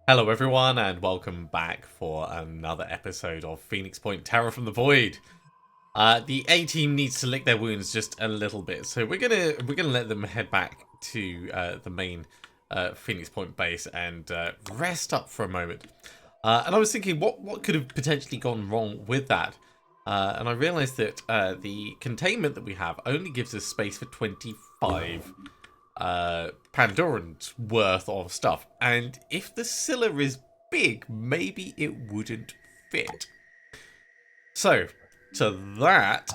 Hello everyone and welcome back for another episode of Phoenix Point Terror from the Void. The A team needs to lick their wounds just a little bit, so we're gonna let them head back to the main Phoenix Point base and rest up for a moment. And I was thinking, what could have potentially gone wrong with that? And I realised that the containment that we have only gives us space for 25 Pandorans worth of stuff, and if the Scylla is big, maybe it wouldn't fit. So, to that,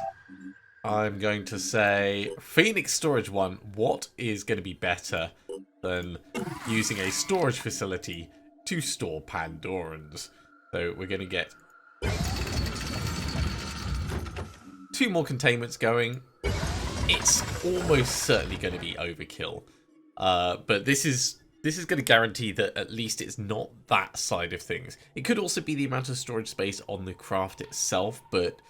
I'm going to say Phoenix Storage 1, what is going to be better than using a storage facility to store Pandorans? So we're going to get 2 more containments going. It's almost certainly going to be overkill, but this is going to guarantee that at least it's not that side of things. It could also be the amount of storage space on the craft itself, but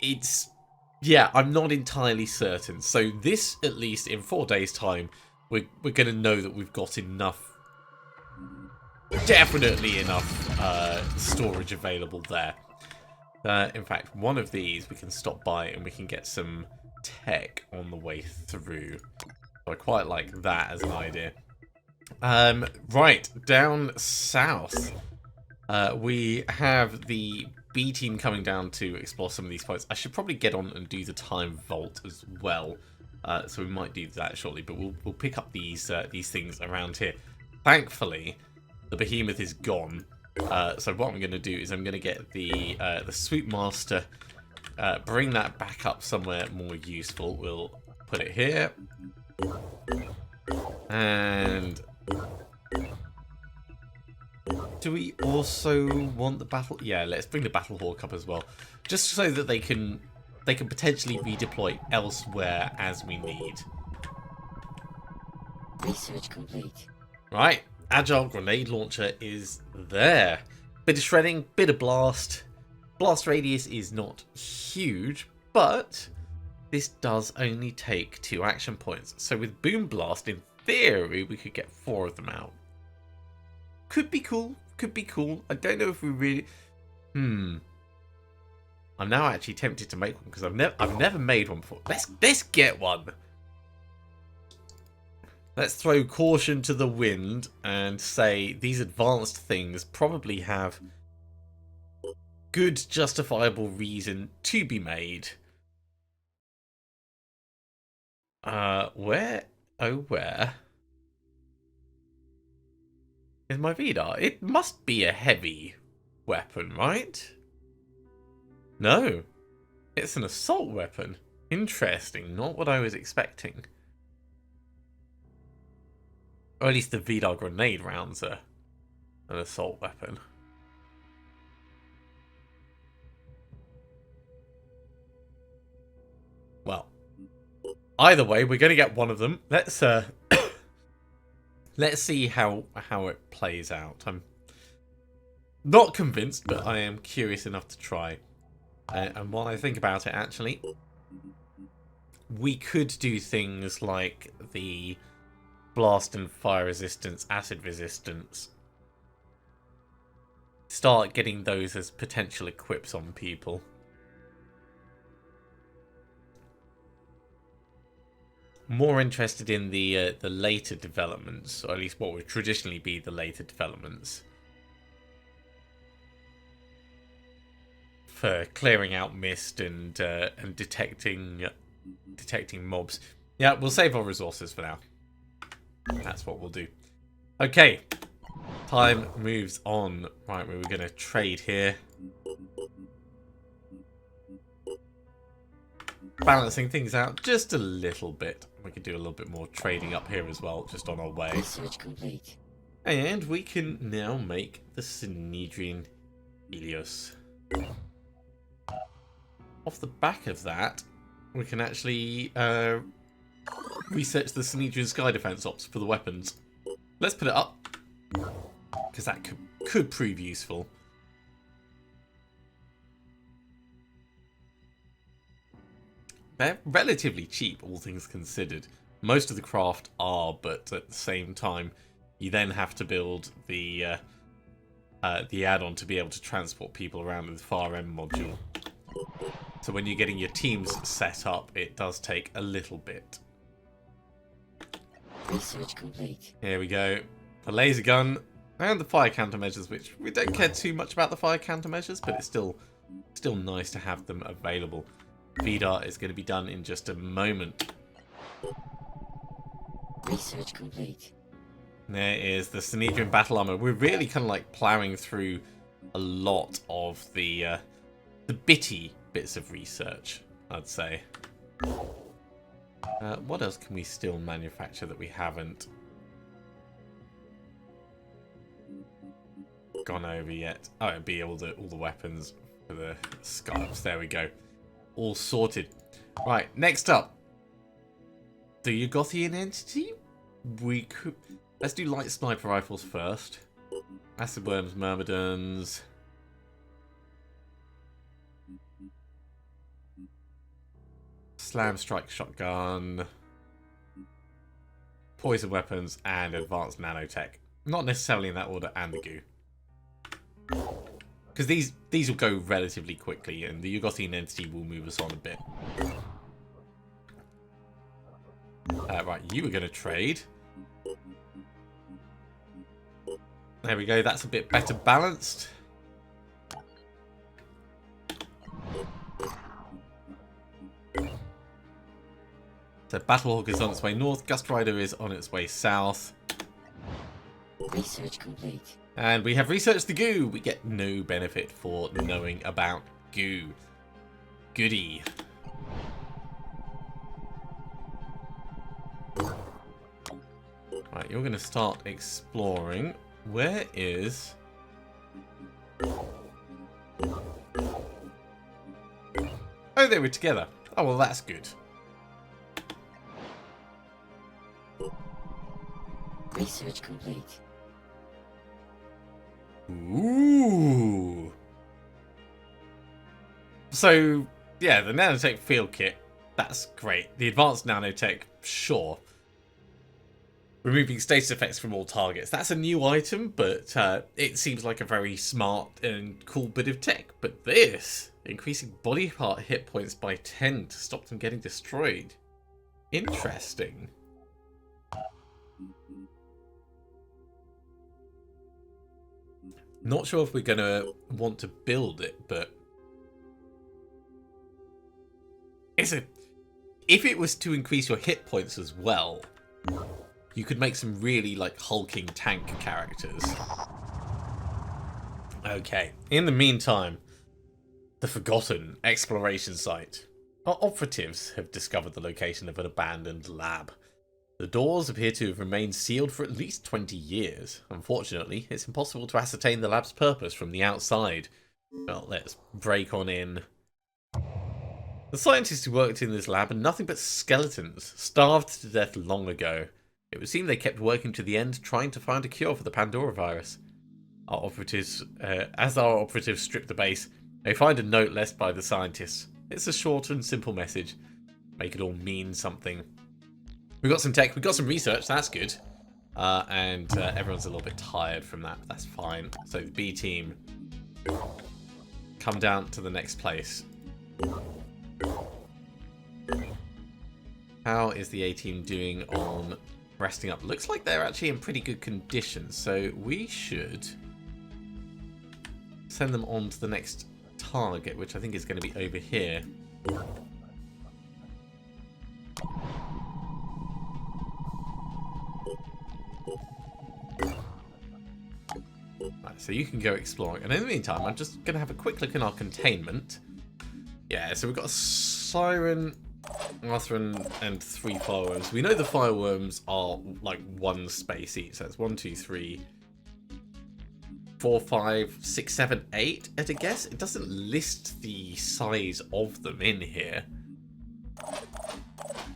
I'm not entirely certain. So this, at least in 4 days' time, we're going to know that we've got enough, definitely enough storage available there. In fact, one of these we can stop by and we can get some tech on the way through. So I quite like that as an idea. Right, down south, we have the B team coming down to explore some of these points. I should probably get on and do the time vault as well. So we might do that shortly, but we'll pick up these things around here. Thankfully, the behemoth is gone. So what I'm going to do is I'm going to get the Swoop Master, bring that back up somewhere more useful. We'll put it here. And do we also want the battle? Yeah, let's bring the Battle Hawk up as well, just so that they can potentially redeploy elsewhere as we need. Research complete. Right, Agile Grenade Launcher is there. Bit of shredding, bit of blast. Blast radius is not huge, but this does only take 2 action points. So with Boom Blast, in theory, we could get 4 of them out. Could be cool. Could be cool. I don't know if we really... I'm now actually tempted to make one because I've never made one before. Let's get one. Let's throw caution to the wind and say these advanced things probably have good justifiable reason to be made. Where is my Vidar? It must be a heavy weapon, right? No, it's an assault weapon. Interesting, not what I was expecting. Or at least the Vidar grenade rounds are an assault weapon. Well, either way, we're going to get one of them. Let's let's see how it plays out. I'm not convinced, but I am curious enough to try. And while I think about it, actually, we could do things like the blast and fire resistance, acid resistance. Start getting those as potential equips on people. More interested in the later developments, or at least what would traditionally be the later developments, for clearing out mist and detecting mobs. Yeah, we'll save our resources for now. That's what we'll do. Okay, time moves on. Right, we were going to trade here. Balancing things out just a little bit. We could do a little bit more trading up here as well, just on our way. Research complete. And we can now make the Synedrian Helios. Off the back of that, we can actually research the Synedrian Sky Defense Ops for the weapons. Let's put it up, because that could prove useful. They're relatively cheap, all things considered. Most of the craft are, but at the same time, You then have to build the add-on to be able to transport people around with the far end module. So when you're getting your teams set up, it does take a little bit. Research complete. Here we go. The laser gun and the fire countermeasures, which we don't care too much about the fire countermeasures, but it's still nice to have them available. VDAR is going to be done in just a moment. Research complete. There is the Synedrian battle armor. We're really kind of like plowing through a lot of the bitty bits of research, I'd say. What else can we still manufacture that we haven't gone over yet? Oh, it'd be all the weapons for the scarves. There we go. All sorted. Right, next up. The Yugothian entity? We could... Let's do light sniper rifles first. Acid worms, myrmidons. Slam strike shotgun. Poison weapons and advanced nanotech. Not necessarily in that order, and the goo. Because these will go relatively quickly, and the Yugothian entity will move us on a bit. Right, you were going to trade. There we go, that's a bit better balanced. So Battlehawk is on its way north, Gust Rider is on its way south. Research complete. And we have researched the goo. We get no benefit for knowing about goo. Goody. Right, you're going to start exploring. Where is... Oh, they were together. Oh, well, that's good. Research complete. Ooh. So, yeah, the nanotech field kit, that's great. The advanced nanotech, sure. Removing status effects from all targets. That's a new item, but it seems like a very smart and cool bit of tech. But this, increasing body part hit points by 10 to stop them getting destroyed. Interesting. Not sure if we're going to want to build it, but... if it was to increase your hit points as well... you could make some really, like, hulking tank characters. Okay. In the meantime, the Forgotten exploration site. Our operatives have discovered the location of an abandoned lab. The doors appear to have remained sealed for at least 20 years. Unfortunately, it's impossible to ascertain the lab's purpose from the outside. Well, let's break on in. The scientists who worked in this lab are nothing but skeletons, starved to death long ago. It would seem they kept working to the end, trying to find a cure for the Pandora virus. As our operatives strip the base, they find a note left by the scientists. It's a short and simple message. Make it all mean something. We got some tech, we got some research, that's good. And everyone's a little bit tired from that, but that's fine. So the B team, come down to the next place. How is the A team doing on resting up? Looks like they're actually in pretty good condition, so we should send them on to the next target, which I think is going to be over here. Right, so you can go exploring, and in the meantime I'm just going to have a quick look in our containment. Yeah, so we've got a Siren, Arthur, and 3 fireworms. We know the fireworms are like 1 space each, so it's 1, 2, 3, 4, 5, 6, 7, 8 at a guess. It doesn't list the size of them in here,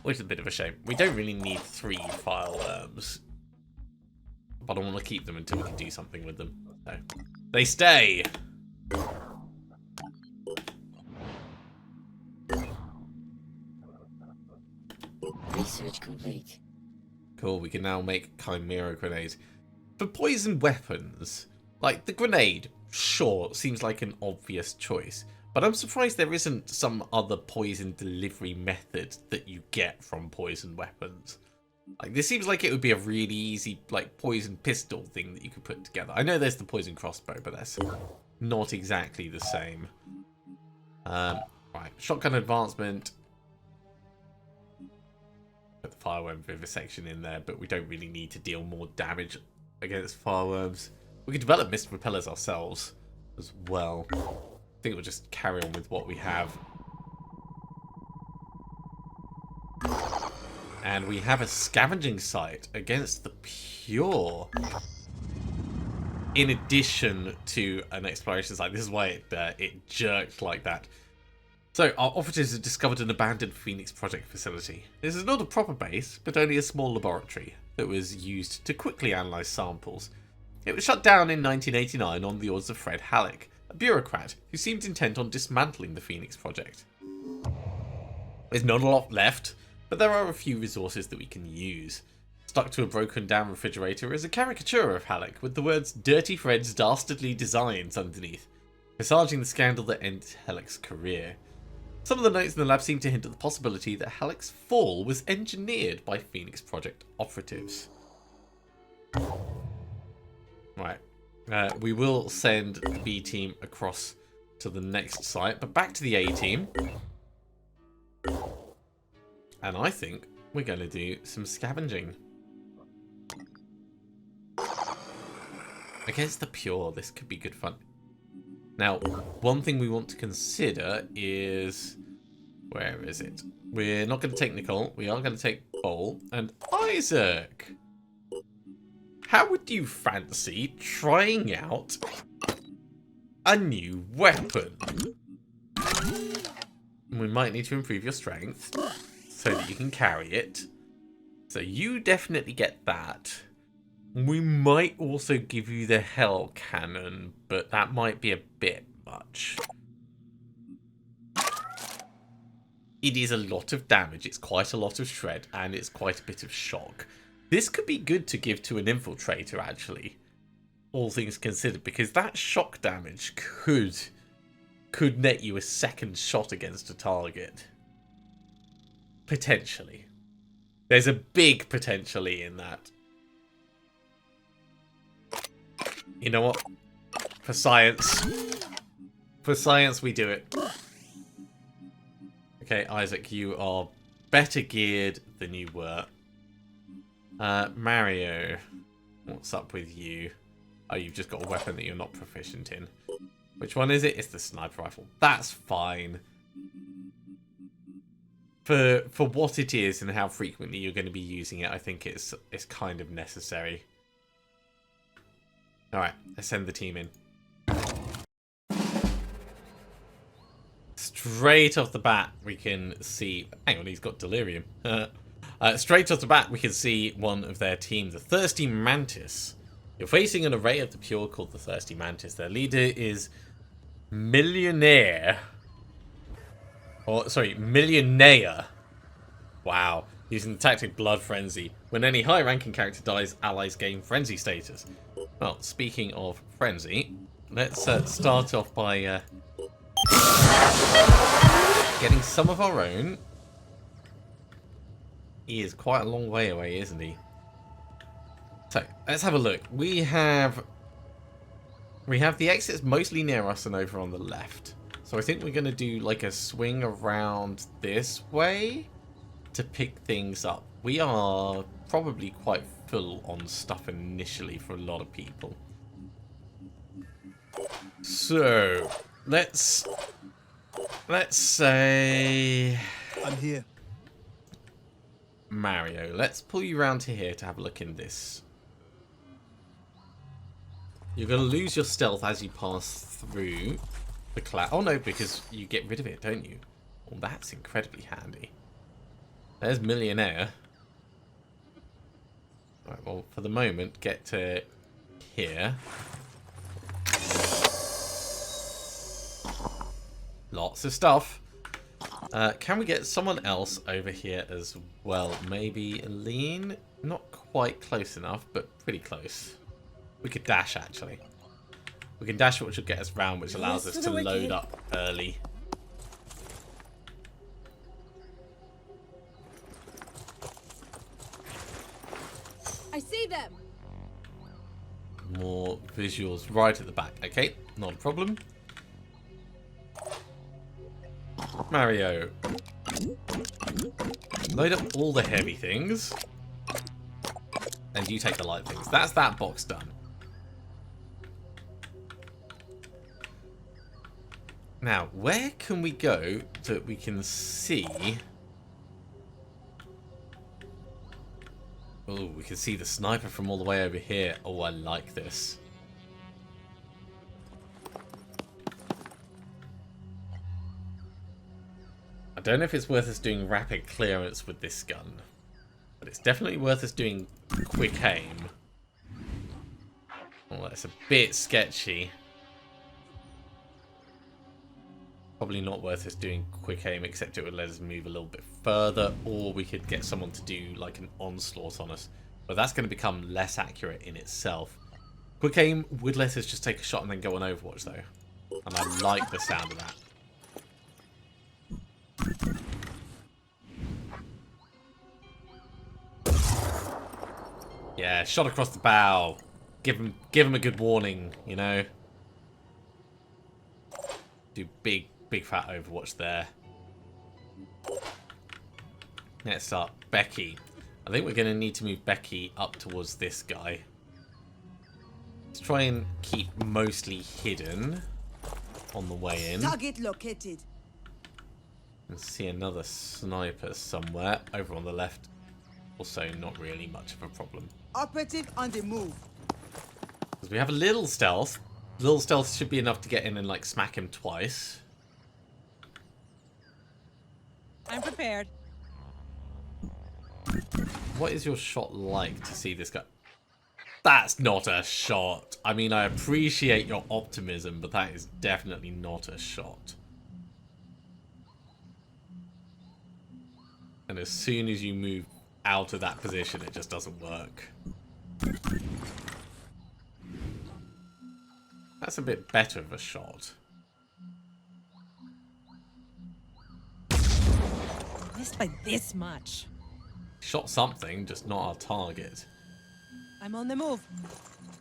which is a bit of a shame. We don't really need 3 fireworms, but I want to keep them until we can do something with them. So they stay. Research complete. Cool, we can now make Chimera grenades. For poison weapons, like the grenade, sure, seems like an obvious choice. But I'm surprised there isn't some other poison delivery method that you get from poison weapons. Like, this seems like it would be a really easy, like, poison pistol thing that you could put together. I know there's the poison crossbow, but that's not exactly the same. Right, shotgun advancement. Put the fireworm vivisection in there, but we don't really need to deal more damage against fireworms. We could develop mist repellers ourselves as well. I think we'll just carry on with what we have. And we have a scavenging site against the pure. In addition to an exploration site. This is why it jerked like that. So, our operatives have discovered an abandoned Phoenix Project facility. This is not a proper base, but only a small laboratory that was used to quickly analyse samples. It was shut down in 1989 on the orders of Fred Halleck, a bureaucrat who seemed intent on dismantling the Phoenix Project. There's not a lot left, but there are a few resources that we can use. Stuck to a broken down refrigerator is a caricature of Halleck with the words "Dirty Fred's Dastardly Designs" underneath, presaging the scandal that ended Halleck's career. Some of the notes in the lab seem to hint at the possibility that Halleck's fall was engineered by Phoenix Project operatives. Right. We will send the B team across to the next site, but back to the A team. And I think we're going to do some scavenging. Against the pure, this could be good fun. Now, one thing we want to consider is... Where is it? We're not going to take Nicole. We are going to take Bowl. And Isaac! How would you fancy trying out a new weapon? We might need to improve your strength so that you can carry it. So you definitely get that. We might also give you the Hell Cannon, but that might be a bit much. It is a lot of damage, it's quite a lot of shred, and it's quite a bit of shock. This could be good to give to an infiltrator, actually. All things considered, because that shock damage could net you a second shot against a target. Potentially. There's a big potentially in that. You know what? For science. For science, we do it. Okay, Isaac, you are better geared than you were. Mario, what's up with you? Oh, you've just got a weapon that you're not proficient in. Which one is it? It's the sniper rifle. That's fine. For what it is and how frequently you're going to be using it, I think it's kind of necessary. Alright, let's send the team in. Straight off the bat, we can see... Hang on, he's got delirium. Straight off the bat, we can see one of their team, the Thirsty Mantis. You're facing an array of the pure called the Thirsty Mantis. Their leader is Millionaire. Millionaire. Wow. Using the tactic Blood Frenzy. When any high-ranking character dies, allies gain Frenzy status. Well, speaking of Frenzy, let's start off by getting some of our own. He is quite a long way away, isn't he? So, let's have a look. We have the exits mostly near us and over on the left. So I think we're going to do like a swing around this way to pick things up. We are probably quite full on stuff initially for a lot of people. So, let's say... I'm here. Mario, let's pull you around to here to have a look in this. You're going to lose your stealth as you pass through the cloud. Oh no, because you get rid of it, don't you? Well, that's incredibly handy. There's Millionaire. Right, well, for the moment, get to here. Lots of stuff. Can we get someone else over here as well? Maybe Aline? Not quite close enough, but pretty close. We could dash, actually. We can dash, which will get us round, which allows us to load up early. I see them. More visuals right at the back. Okay, not a problem. Mario. Load up all the heavy things. And you take the light things. That's that box done. Now, where can we go that we can see... Oh, we can see the sniper from all the way over here. Oh, I like this. I don't know if it's worth us doing rapid clearance with this gun. But it's definitely worth us doing quick aim. Oh, that's a bit sketchy. Probably not worth us doing quick aim, except it would let us move a little bit further, or we could get someone to do like an onslaught on us. But that's going to become less accurate in itself. Quick aim would let us just take a shot and then go on Overwatch, though. And I like the sound of that. Yeah, shot across the bow. Give him a good warning, you know. Do big fat Overwatch there. Next up, Becky. I think we're going to need to move Becky up towards this guy. Let's try and keep mostly hidden on the way in. Target located. Let's see another sniper somewhere over on the left. Also, not really much of a problem. Operative on the move. Because we have a little stealth. Little stealth should be enough to get in and like smack him twice. I'm prepared. What is your shot like to see this guy? That's not a shot. I mean, I appreciate your optimism, but that is definitely not a shot. And as soon as you move out of that position, it just doesn't work. That's a bit better of a shot. Missed by this much. Shot something, just not our target. I'm on the move.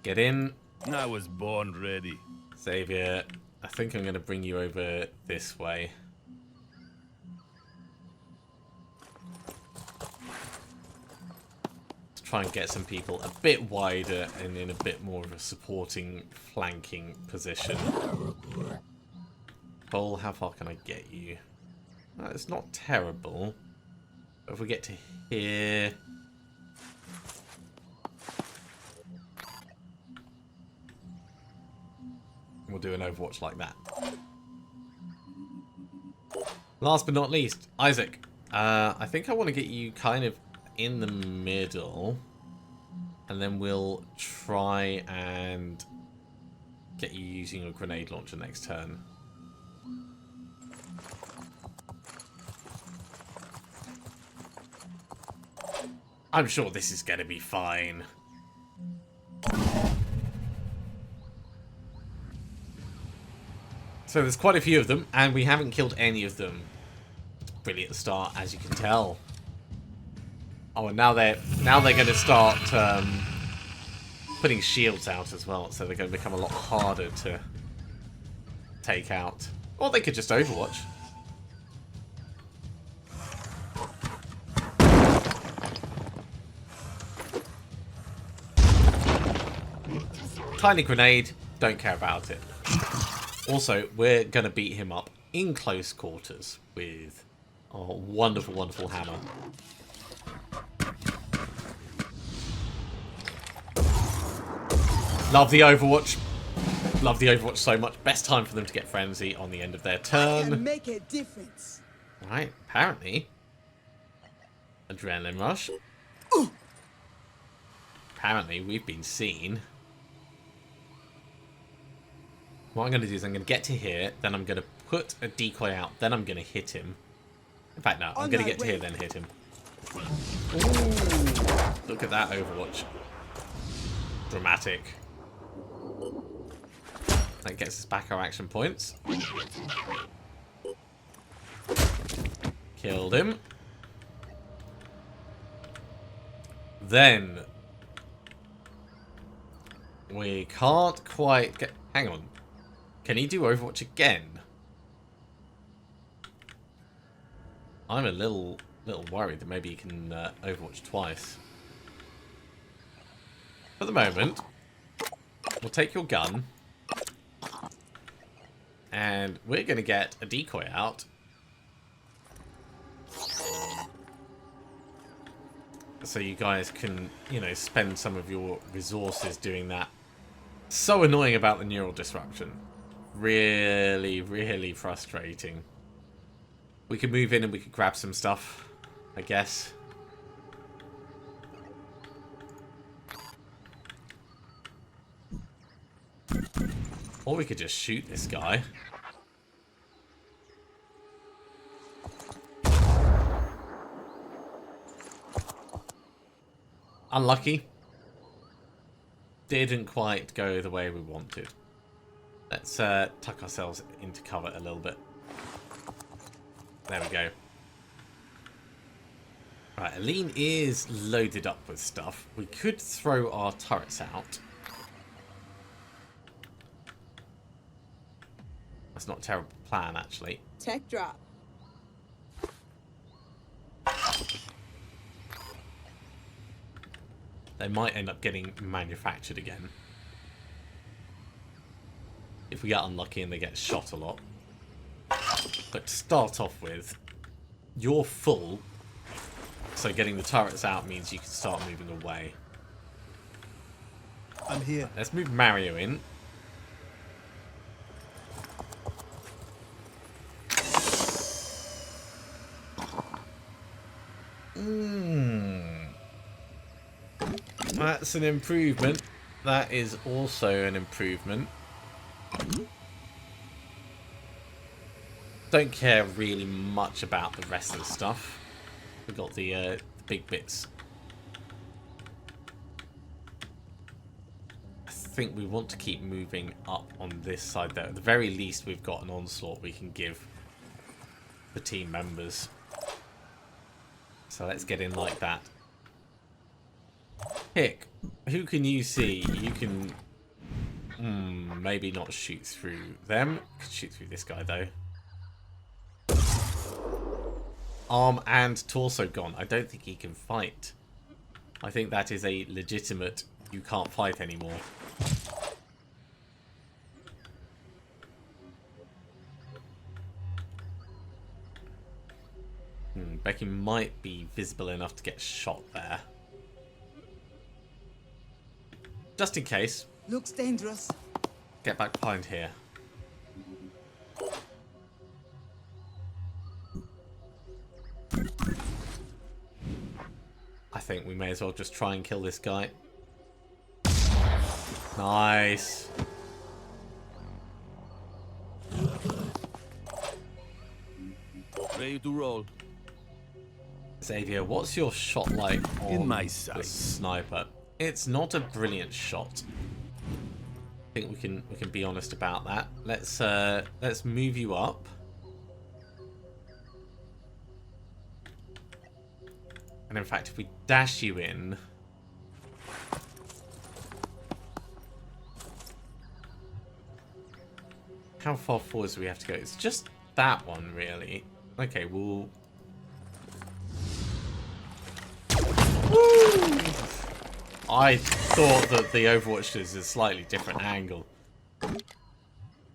Get in. I was born ready. Xavier, I think I'm going to bring you over this way. Let's try and get some people a bit wider and in a bit more of a supporting, flanking position. Cole, how far can I get you? It's not terrible. But if we get to here... we'll do an Overwatch like that. Last but not least, Isaac. I think I want to get you kind of in the middle. And then we'll try and get you using a grenade launcher next turn. I'm sure this is going to be fine. So there's quite a few of them, and we haven't killed any of them. Brilliant start, as you can tell. Oh, and now they're going to start putting shields out as well, so they're going to become a lot harder to take out. Or they could just Overwatch. Tiny grenade, don't care about it. Also, we're going to beat him up in close quarters with our wonderful, wonderful hammer. Love the Overwatch. Love the Overwatch so much. Best time for them to get Frenzy on the end of their turn. Can make a difference. Alright, apparently. Adrenaline rush. Apparently, we've been seen. What I'm going to do is I'm going to get to here, then I'm going to put a decoy out, then I'm going to hit him. In fact, no, I'm going to get to here, then hit him. Ooh, look at that Overwatch. Dramatic. That gets us back our action points. Killed him. Then we can't quite get... Hang on. Can he do Overwatch again? I'm a little worried that maybe he can Overwatch twice. For the moment, we'll take your gun. And we're going to get a decoy out. So you guys can, you know, spend some of your resources doing that. So annoying about the neural disruption. Really, really frustrating. We could move in and we could grab some stuff, I guess. Or we could just shoot this guy. Unlucky. Didn't quite go the way we wanted. Let's tuck ourselves into cover a little bit. There we go. Right, Aline is loaded up with stuff. We could throw our turrets out. That's not a terrible plan, actually. Tech drop. They might end up getting manufactured again. If we get unlucky and they get shot a lot. But to start off with, you're full. So getting the turrets out means you can start moving away. I'm here. Let's move Mario in. That's an improvement. That is also an improvement. Don't care really much about the rest of the stuff. We've got the big bits. I think we want to keep moving up on this side there. At the very least, we've got an onslaught we can give the team members. So let's get in like that. Hick, who can you see? You can maybe not shoot through them. Could shoot through this guy though. Arm and torso gone. I don't think he can fight. I think that is a legitimate you can't fight anymore. Becky might be visible enough to get shot there. Just in case. Looks dangerous. Get back behind here. I think we may as well just try and kill this guy. Nice. Ready to roll. Xavier, what's your shot like on In my the sight. sniper? It's not a brilliant shot. I think we can be honest about that. Let's move you up. And in fact, if we dash you in, how far forward do we have to go? It's just that one, really. Okay, we'll. Woo! I thought that the Overwatch is a slightly different angle.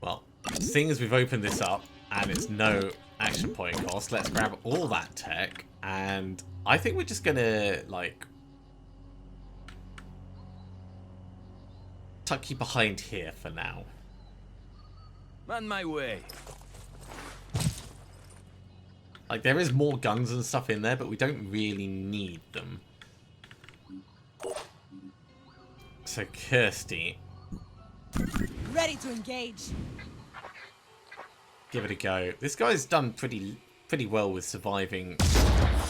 Well, seeing as we've opened this up and it's no action point cost, let's grab all that tech, and I think we're just gonna like tuck you behind here for now. On my way. Like, there is more guns and stuff in there, but we don't really need them. So, Kirsty, Ready to engage. give it a go. This guy's done pretty well with surviving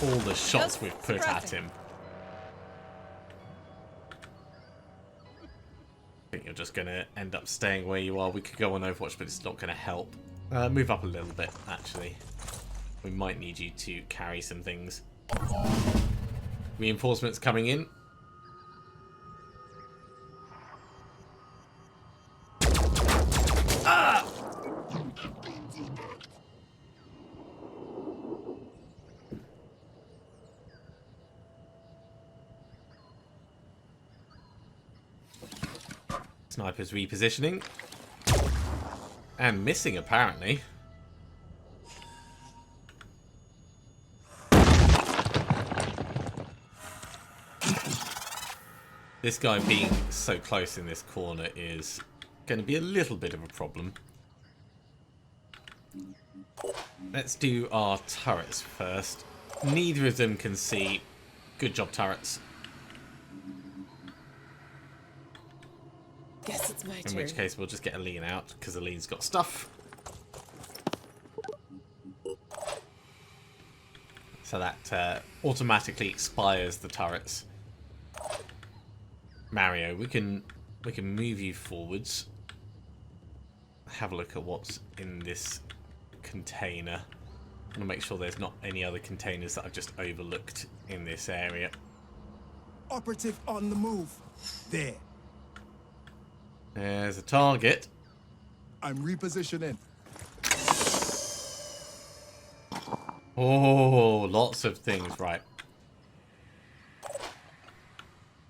all the shots we've put at him. I think you're just going to end up staying where you are. We could go on Overwatch, but it's not going to help. Move up a little bit, actually. We might need you to carry some things. Reinforcements coming in. Ah! Sniper's repositioning. And missing, apparently. This guy being so close in this corner is going to be a little bit of a problem. Let's do our turrets first. Neither of them can see. Good job, turrets. Guess it's my turn. In which case, we'll just get Aline out, because Aline's got stuff. So that automatically expires the turrets. Mario, we can move you forwards. Have a look at what's in this container. I want to make sure there's not any other containers that I've just overlooked in this area. Operative on the move. There. There's a target. I'm repositioning. Oh, lots of things, right.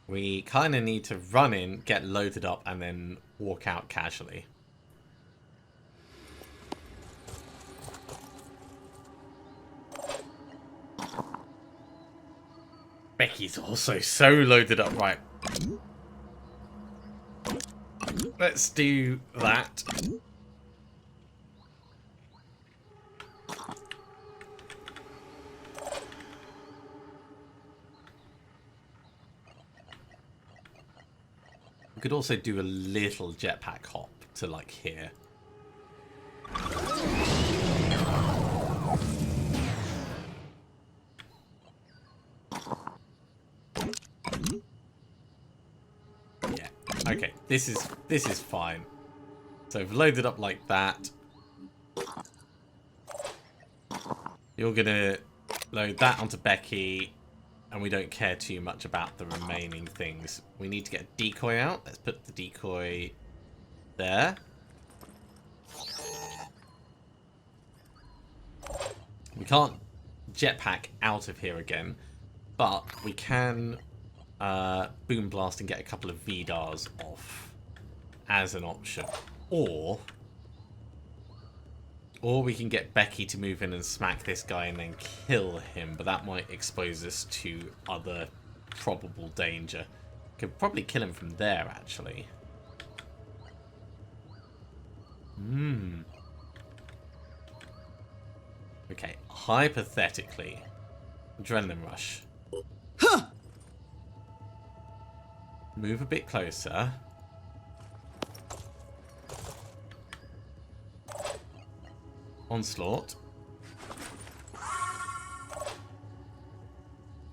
We kind of need to run in, get loaded up, and then walk out casually. Becky's also so loaded up, right. Let's do that. We could also do a little jetpack hop to like here. Yeah. Okay. This is fine. So I've loaded up like that. You're gonna load that onto Becky. And we don't care too much about the remaining things. We need to get a decoy out. Let's put the decoy there. We can't jetpack out of here again. But we can boom blast and get a couple of VDARs off as an option. Or we can get Becky to move in and smack this guy and then kill him. But that might expose us to other probable danger. Could probably kill him from there, actually. Okay, hypothetically. Adrenaline rush. Huh! Move a bit closer. Onslaught.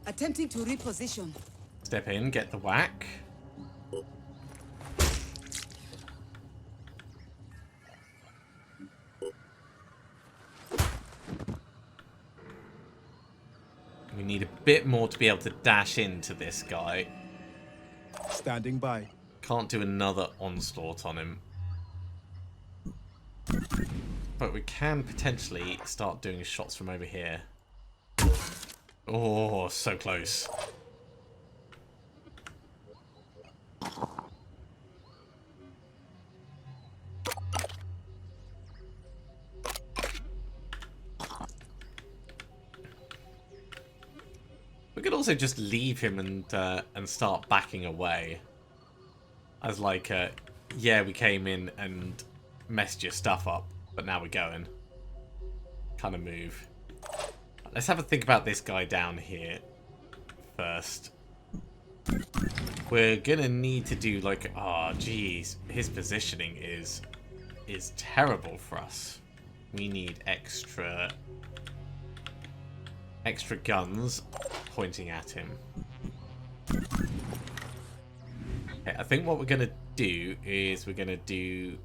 Attempting to reposition. Step in, get the whack. We need a bit more to be able to dash into this guy. Standing by. Can't do another onslaught on him. But we can potentially start doing shots from over here. Oh, so close. We could also just leave him and start backing away. As like, yeah, we came in and messed your stuff up. But now we're going. Kind of move. Let's have a think about this guy down here first. We're gonna need to do like, oh geez, his positioning is terrible for us. We need extra guns pointing at him. Okay, I think what we're gonna do is we're going to do...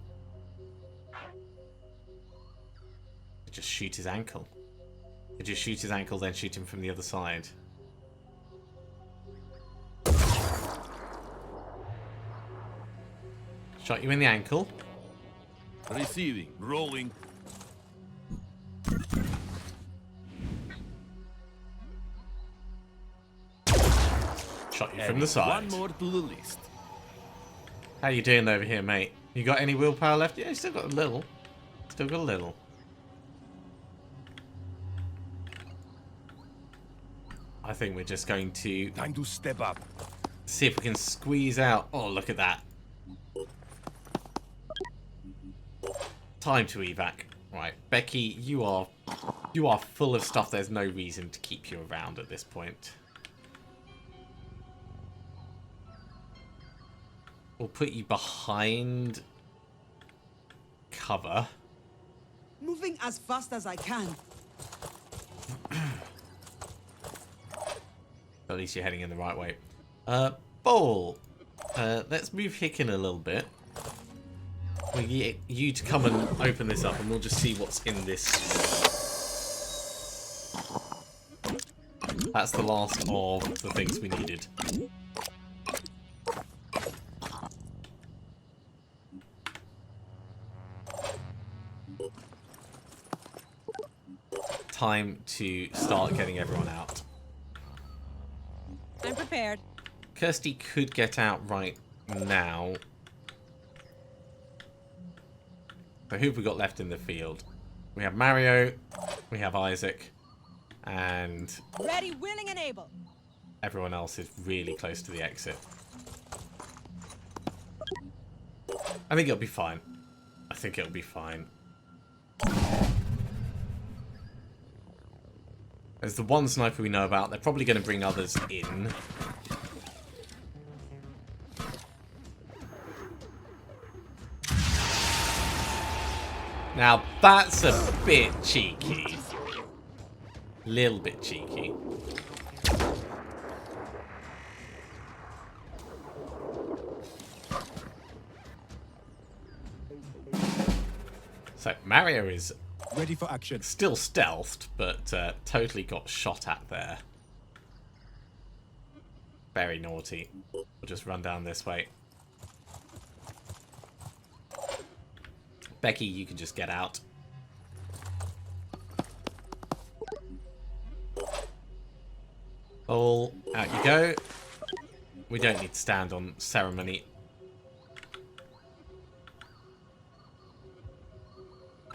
just shoot his ankle. Just shoot his ankle, then shoot him from the other side. Shot you in the ankle. Receiving. Rolling. Shot you from the side. One more to the list. How you doing over here, mate? You got any willpower left? Yeah, you still got a little. Still got a little. I think we're just going to Time to step up. see if we can squeeze out. Oh, look at that. Time to evac. Right, Becky, you are full of stuff. There's no reason to keep you around at this point. We'll put you behind cover. Moving as fast as I can. At least you're heading in the right way. Ball. Let's move Hicken a little bit. We'll get you to come and open this up, and we'll just see what's in this. That's the last of the things we needed. Time to start getting everyone out. I'm prepared. Kirsty could get out right now. So who have we got left in the field? We have Mario, we have Isaac, and Ready, willing, and able. everyone else is really close to the exit. I think it'll be fine. I think it'll be fine. There's the one sniper we know about. They're probably going to bring others in. Now, that's a bit cheeky. Little bit cheeky. So, Mario is Ready for action. still stealthed, but totally got shot at there. Very naughty. We'll just run down this way. Becky, you can just get out. All out you go. We don't need to stand on ceremony.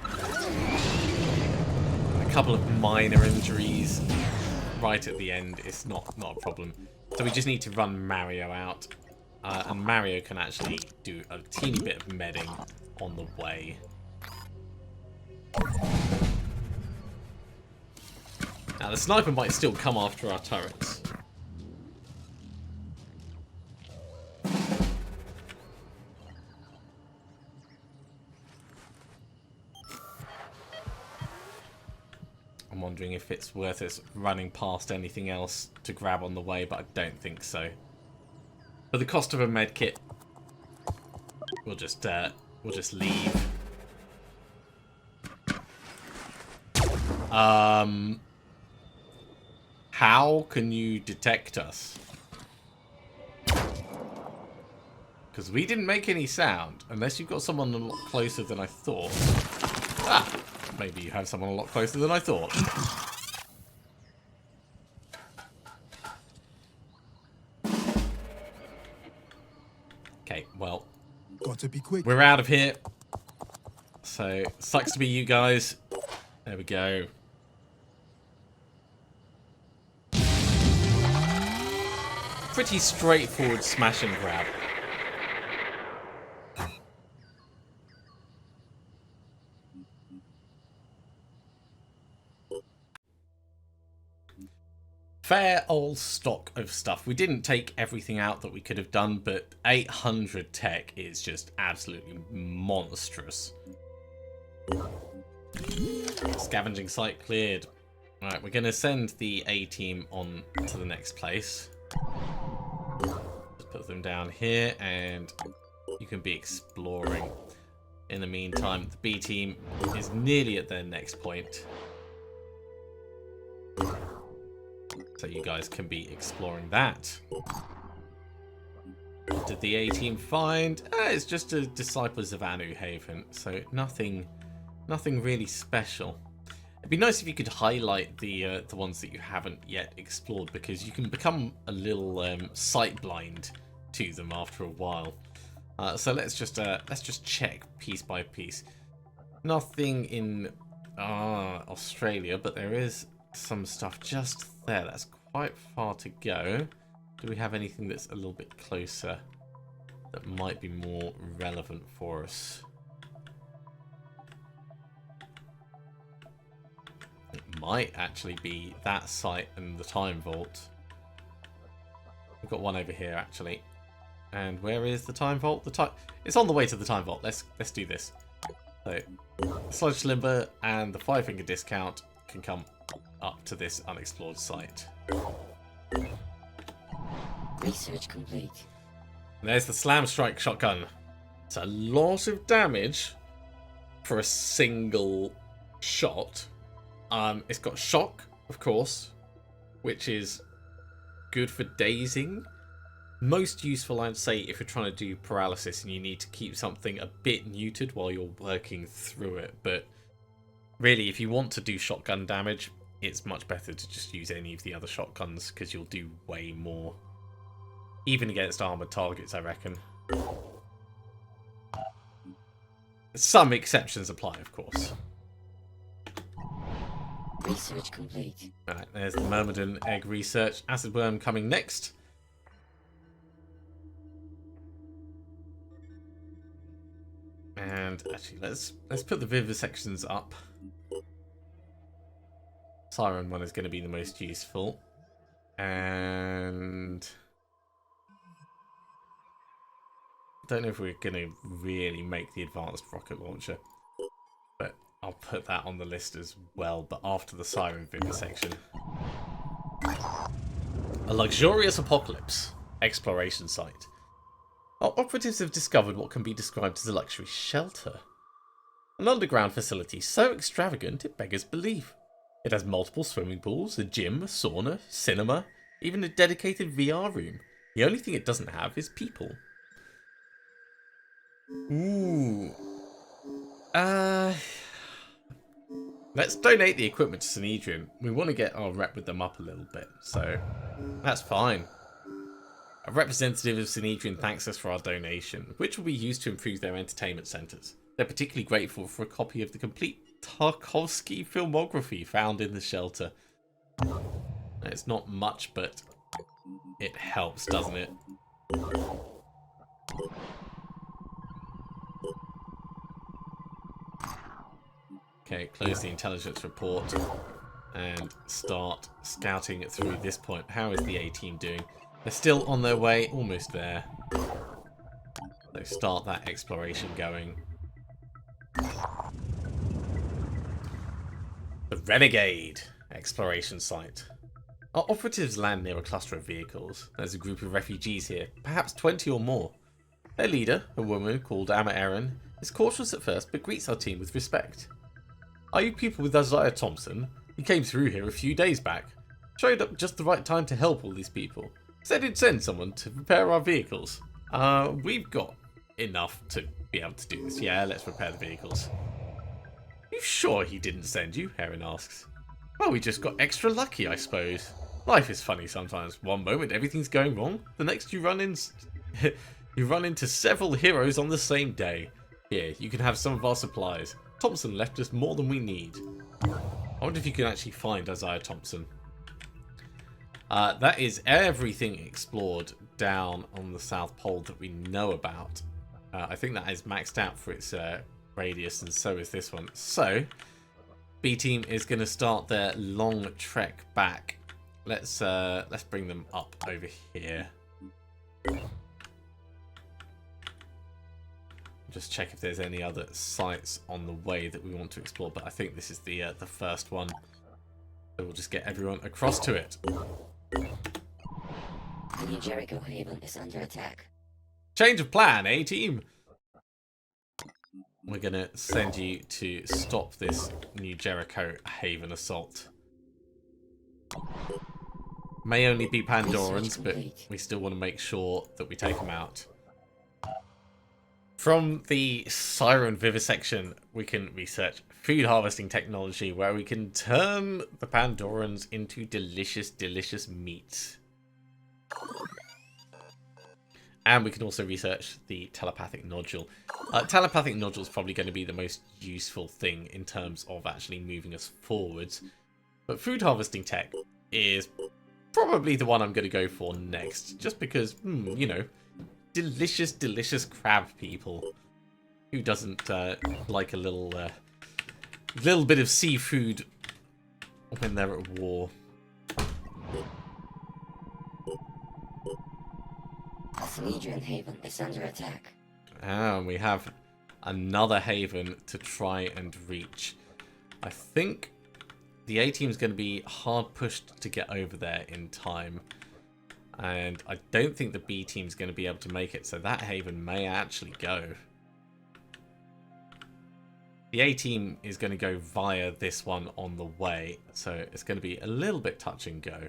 A couple of minor injuries right at the end. It's not a problem. So we just need to run Mario out. And Mario can actually do a teeny bit of medding on the way. Now the sniper might still come after our turrets. I'm wondering if it's worth us running past anything else to grab on the way, but I don't think so. For the cost of a med kit, we'll just leave. How can you detect us? Because we didn't make any sound, unless you've got someone a lot closer than I thought. Ah, maybe you have someone a lot closer than I thought. Okay, well, Gotta be quick. we're out of here. So, sucks to be you guys. There we go. Pretty straightforward smash and grab. Fair old stock of stuff. We didn't take everything out that we could have done, but 800 tech is just absolutely monstrous. Scavenging site cleared. Alright, we're going to send the A-team on to the next place. Just put them down here and you can be exploring. In the meantime, the B team is nearly at their next point. So you guys can be exploring that. What did the A team find? It's just a Disciples of Anu Haven, so nothing really special. It'd be nice if you could highlight the ones that you haven't yet explored, because you can become a little sight blind to them after a while. So let's just check piece by piece. Nothing in Australia, but there is some stuff just there. That's quite far to go. Do we have anything that's a little bit closer that might be more relevant for us? It might actually be that site and the time vault. We've got one over here actually. And where is the time vault? It's on the way to the time vault. Let's do this. So, Sludge Limber and the 5-finger discount can come up to this unexplored site. Research complete. And there's the Slam Strike shotgun. It's a lot of damage for a single shot. It's got shock, of course, which is good for dazing. Most useful, I'd say, if you're trying to do paralysis and you need to keep something a bit muted while you're working through it. But really, if you want to do shotgun damage, it's much better to just use any of the other shotguns, because you'll do way more. Even against armored targets, I reckon. Some exceptions apply, of course. Research complete. Alright, there's the Myrmidon egg research. Acid worm coming next. And actually, let's put the vivisections up. Siren one is going to be the most useful. And I don't know if we're going to really make the advanced rocket launcher, but I'll put that on the list as well, but after the Siren vivisection. A luxurious apocalypse exploration site. Our operatives have discovered what can be described as a luxury shelter. An underground facility so extravagant it beggars belief. It has multiple swimming pools, a gym, a sauna, cinema, even a dedicated VR room. The only thing it doesn't have is people. Ooh. Let's donate the equipment to Sanhedrin. We want to get our rep with them up a little bit, so that's fine. A representative of Sanhedrin thanks us for our donation, which will be used to improve their entertainment centres. They're particularly grateful for a copy of the complete Tarkovsky filmography found in the shelter. It's not much, but it helps, doesn't it? Okay, close the intelligence report and start scouting through this point. How is the A-team doing? They're still on their way, almost there. So start that exploration going. The Renegade exploration site. Our operatives land near a cluster of vehicles. There's a group of refugees here, perhaps 20 or more. Their leader, a woman called Amma Erin, is cautious at first but greets our team with respect. Are you people with Isaiah Thompson? He came through here a few days back. Showed up just the right time to help all these people. Said he'd send someone to repair our vehicles. We've got enough to be able to do this. Yeah, let's repair the vehicles. You sure he didn't send you? Erin asks. Well, we just got extra lucky, I suppose. Life is funny sometimes. One moment everything's going wrong, the next you run into several heroes on the same day. Here, you can have some of our supplies. Thompson left us more than we need. I wonder if you can actually find Isaiah Thompson. That is everything explored down on the South Pole that we know about. I think that is maxed out for its radius, and so is this one. So, B team is going to start their long trek back. Let's bring them up over here. Just check if there's any other sites on the way that we want to explore, but I think this is the first one. So we'll just get everyone across to it. The New Jericho Haven is under attack. Change of plan, A-team. We're going to send you to stop this New Jericho Haven assault. May only be Pandorans, but we still want to make sure that we take them out. From the Siren Vivisection, we can research food harvesting technology where we can turn the Pandorans into delicious, delicious meat. And we can also research the telepathic nodule. Telepathic nodule is probably going to be the most useful thing in terms of actually moving us forwards. But food harvesting tech is probably the one I'm going to go for next. Just because, you know, delicious, delicious crab people. Who doesn't like a little bit of seafood when they're at war? The Synedrian Haven is under attack. And we have another haven to try and reach. I think the A-team's going to be hard pushed to get over there in time. And I don't think the B-team's going to be able to make it, so that haven may actually go. The A-team is going to go via this one on the way, so it's going to be a little bit touch and go.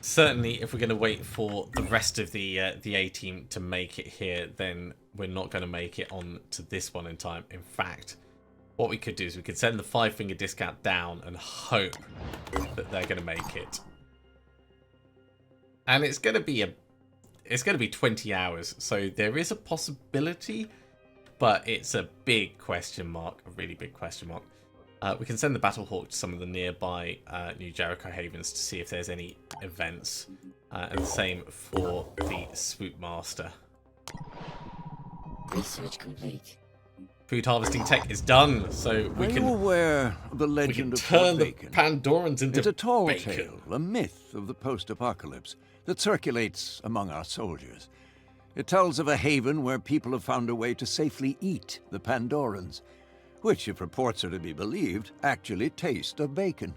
Certainly, if we're going to wait for the rest of the A-team to make it here, then we're not going to make it on to this one in time. In fact, what we could do is we could send the 5-finger discount down and hope that they're going to make it. And it's going to be 20 hours, so there is a possibility, but it's a big question mark, a really big question mark. We can send the Battlehawk to some of the nearby New Jericho Havens to see if there's any events. And the same for the Swoop Master. Research complete. Food harvesting tech is done, so we Are can you aware of the legend of turn Fort the Bacon? Pandorans into It's a tall bacon. tale, a myth of the post-apocalypse that circulates among our soldiers. It tells of a haven where people have found a way to safely eat the Pandorans, which, if reports are to be believed, actually taste of bacon.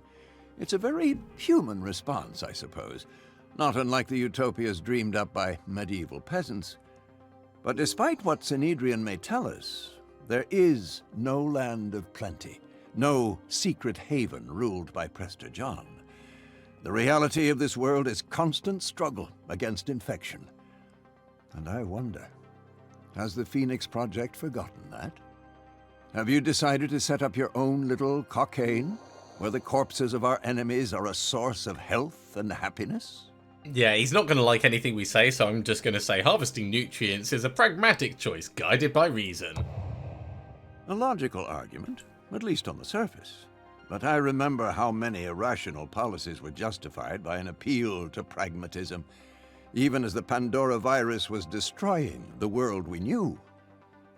It's a very human response, I suppose, not unlike the utopias dreamed up by medieval peasants. But despite what Synedrian may tell us, there is no land of plenty, no secret haven ruled by Prester John. The reality of this world is constant struggle against infection. And I wonder, has the Phoenix Project forgotten that? Have you decided to set up your own little cockaigne, where the corpses of our enemies are a source of health and happiness? Yeah, he's not going to like anything we say, so I'm just going to say harvesting nutrients is a pragmatic choice, guided by reason. A logical argument, at least on the surface. But I remember how many irrational policies were justified by an appeal to pragmatism, even as the Pandora virus was destroying the world we knew.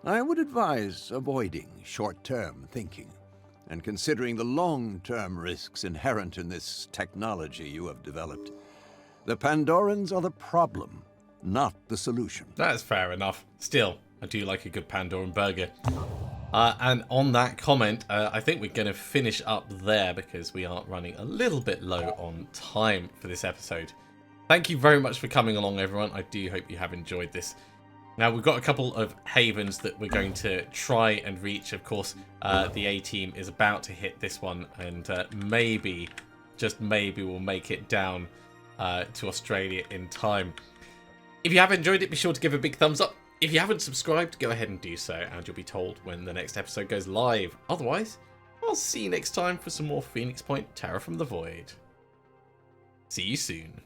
I would advise avoiding short-term thinking and considering the long-term risks inherent in this technology you have developed. The Pandorans are the problem, not the solution. That's fair enough. Still, I do like a good Pandoran burger. And on that comment, I think we're going to finish up there because we are running a little bit low on time for this episode. Thank you very much for coming along, everyone. I do hope you have enjoyed this. Now, we've got a couple of havens that we're going to try and reach. Of course, the A-team is about to hit this one, and maybe, just maybe, we'll make it down to Australia in time. If you have enjoyed it, be sure to give a big thumbs up. If you haven't subscribed, go ahead and do so, and you'll be told when the next episode goes live. Otherwise, I'll see you next time for some more Phoenix Point Terror from the Void. See you soon.